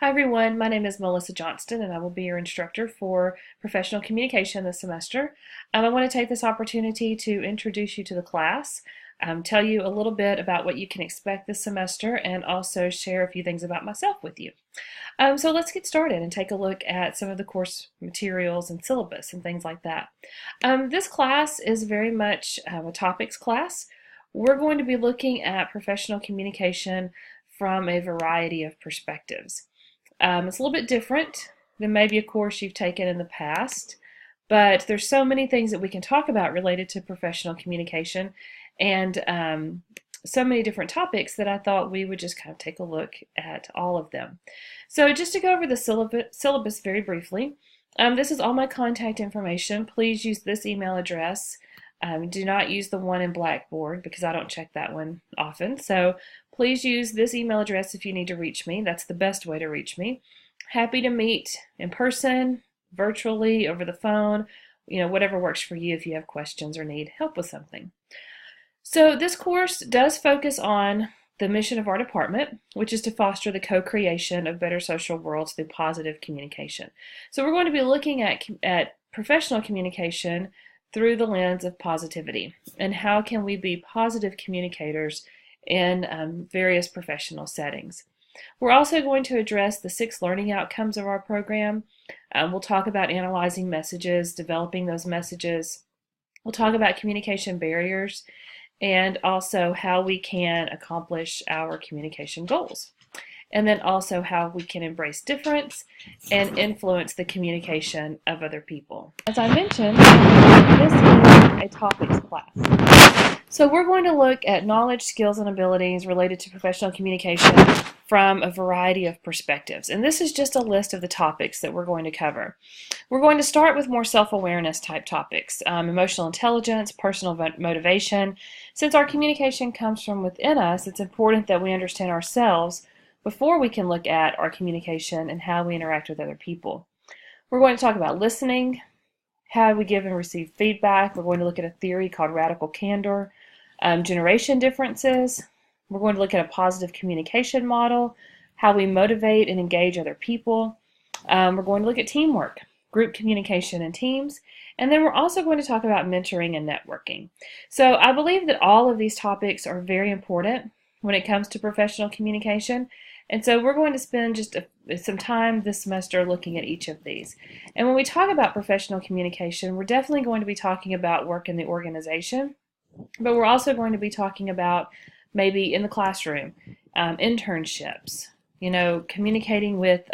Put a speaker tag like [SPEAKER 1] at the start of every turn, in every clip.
[SPEAKER 1] Hi everyone, my name is Melissa Johnston and I will be your instructor for professional communication this semester. I want to take this opportunity to introduce you to the class, tell you a little bit about what you can expect this semester, and also share a few things about myself with you. So let's get started and take a look at some of the course materials and syllabus and things like that. This class is very much a topics class. We're going to be looking at professional communication from a variety of perspectives. It's a little bit different than maybe a course you've taken in the past, but there's so many things that we can talk about related to professional communication and so many different topics that I thought we would just kind of take a look at all of them. So just to go over the syllabus very briefly, this is all my contact information. Please use this email address. Do not use the one in Blackboard because I don't check that one often. So please use this email address if you need to reach me. That's the best way to reach me. Happy to meet in person, virtually, over the phone, whatever works for you if you have questions or need help with something. So this course does focus on the mission of our department, which is to foster the co-creation of better social worlds through positive communication. So we're going to be looking at professional communication through the lens of positivity and how can we be positive communicators in various professional settings. We're also going to address the 6 learning outcomes of our program. We'll talk about analyzing messages, developing those messages. We'll talk about communication barriers and also how we can accomplish our communication goals. And then also how we can embrace difference and influence the communication of other people. As I mentioned, this is a topics class. So we're going to look at knowledge, skills, and abilities related to professional communication from a variety of perspectives. And this is just a list of the topics that we're going to cover. We're going to start with more self-awareness type topics, emotional intelligence, personal motivation. Since our communication comes from within us, it's important that we understand ourselves before we can look at our communication and how we interact with other people. We're going to talk about listening, how we give and receive feedback. We're going to look at a theory called radical candor, generation differences. We're going to look at a positive communication model, how we motivate and engage other people. We're going to look at teamwork, group communication and teams, and then we're also going to talk about mentoring and networking. So I believe that all of these topics are very important when it comes to professional communication. And so we're going to spend just some time this semester looking at each of these. And when we talk about professional communication, we're definitely going to be talking about work in the organization, but we're also going to be talking about maybe in the classroom, internships, communicating with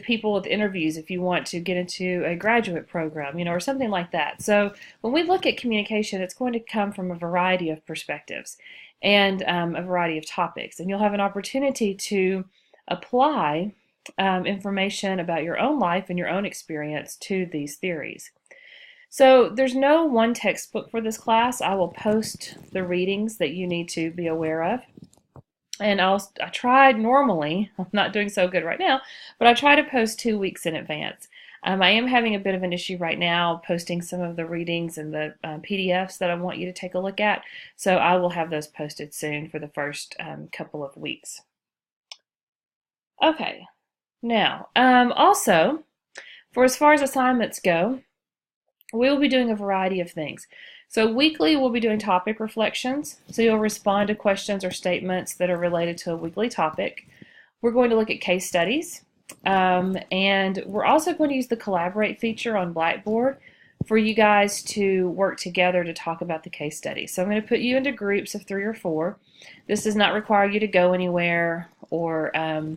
[SPEAKER 1] people with interviews if you want to get into a graduate program, or something like that. So when we look at communication, it's going to come from a variety of perspectives and a variety of topics. And you'll have an opportunity to apply information about your own life and your own experience to these theories. So there's no one textbook for this class. I will post the readings that you need to be aware of. And I tried normally, I'm not doing so good right now, but I try to post 2 weeks in advance. I am having a bit of an issue right now posting some of the readings and the PDFs that I want you to take a look at. So I will have those posted soon for the first couple of weeks. Okay, now also, for as far as assignments go, we will be doing a variety of things. So weekly we'll be doing topic reflections. So you'll respond to questions or statements that are related to a weekly topic. We're going to look at case studies. And we're also going to use the Collaborate feature on Blackboard for you guys to work together to talk about the case study. So I'm going to put you into groups of 3 or 4. This does not require you to go anywhere or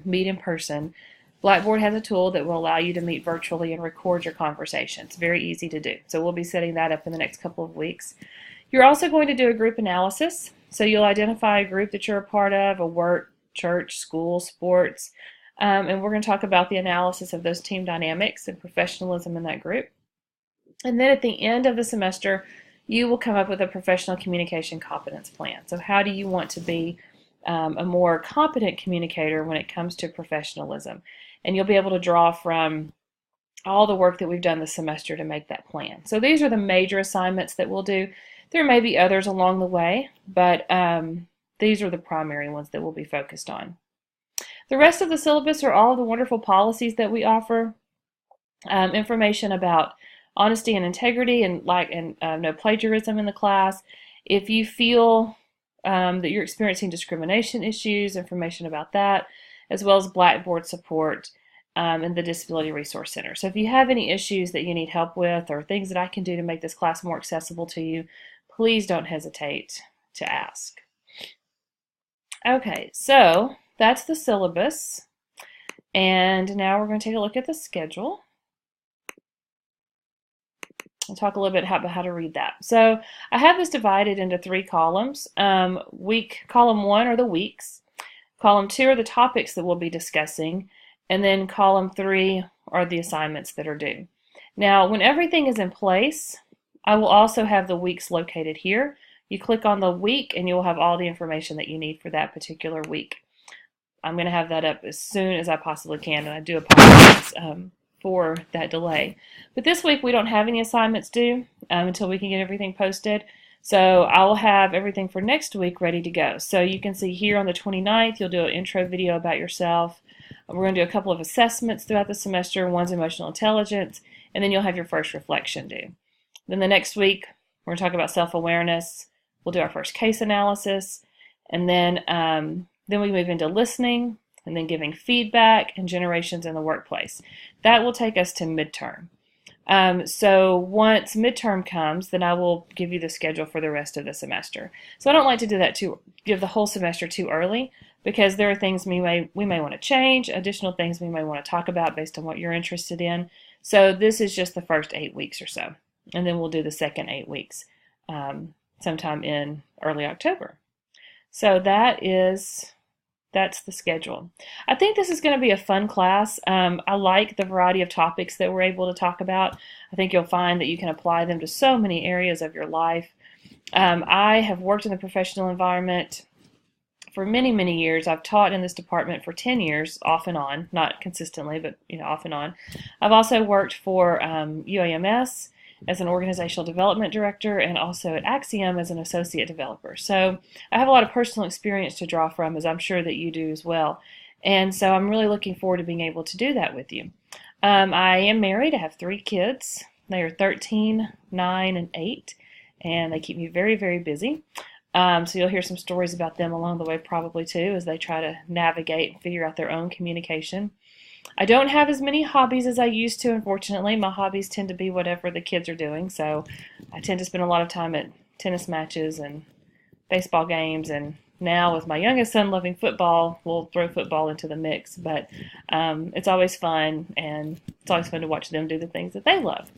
[SPEAKER 1] meet in person. Blackboard has a tool that will allow you to meet virtually and record your conversation. It's very easy to do. So we'll be setting that up in the next couple of weeks. You're also going to do a group analysis. So you'll identify a group that you're a part of, a work, church, school, sports, and we're going to talk about the analysis of those team dynamics and professionalism in that group. And then at the end of the semester, you will come up with a professional communication competence plan. So how do you want to be a more competent communicator when it comes to professionalism? And you'll be able to draw from all the work that we've done this semester to make that plan. So these are the major assignments that we'll do. There may be others along the way, but these are the primary ones that we'll be focused on. The rest of the syllabus are all the wonderful policies that we offer, information about honesty and integrity, and no plagiarism in the class. If you feel that you're experiencing discrimination issues, information about that, as well as Blackboard support and the Disability Resource Center. So if you have any issues that you need help with or things that I can do to make this class more accessible to you, please don't hesitate to ask. Okay, so that's the syllabus. And now we're going to take a look at the schedule. I'll talk a little bit about how to read that. So I have this divided into 3 columns. Column 1 are the weeks. Column 2 are the topics that we'll be discussing. And then column 3 are the assignments that are due. Now, when everything is in place, I will also have the weeks located here. You click on the week and you'll have all the information that you need for that particular week. I'm going to have that up as soon as I possibly can, and I do apologize for that delay. But this week we don't have any assignments due until we can get everything posted. So I will have everything for next week ready to go. So you can see here on the 29th, you'll do an intro video about yourself. We're going to do a couple of assessments throughout the semester. One's emotional intelligence, and then you'll have your first reflection due. Then the next week, we're going to talk about self-awareness. We'll do our first case analysis, and then we move into listening, and then giving feedback and generations in the workplace. That will take us to midterm. So once midterm comes, then I will give you the schedule for the rest of the semester. So I don't like to do that give the whole semester too early, because there are things we may want to change, additional things we may want to talk about based on what you're interested in. So this is just the first 8 weeks or so, and then we'll do the second 8 weeks sometime in early October. So that's the schedule. I think this is going to be a fun class. I like the variety of topics that we're able to talk about. I think you'll find that you can apply them to so many areas of your life. I have worked in the professional environment for many, many years. I've taught in this department for 10 years, off and on, not consistently, but off and on. I've also worked for UAMS as an organizational development director, and also at Axiom as an associate developer. So I have a lot of personal experience to draw from, as I'm sure that you do as well. And so I'm really looking forward to being able to do that with you. I am married. I have 3 kids. They are 13, 9, and 8, and they keep me very, very busy. So you'll hear some stories about them along the way probably too, as they try to navigate and figure out their own communication. I don't have as many hobbies as I used to, unfortunately. My hobbies tend to be whatever the kids are doing, so I tend to spend a lot of time at tennis matches and baseball games, and now with my youngest son loving football, we'll throw football into the mix. But it's always fun, and it's always fun to watch them do the things that they love.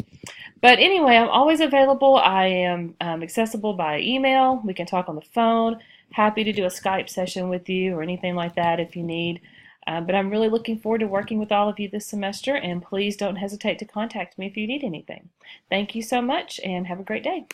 [SPEAKER 1] But anyway, I'm always available. I am accessible by email. We can talk on the phone. Happy to do a Skype session with you or anything like that if you need. But I'm really looking forward to working with all of you this semester, and please don't hesitate to contact me if you need anything. Thank you so much, and have a great day.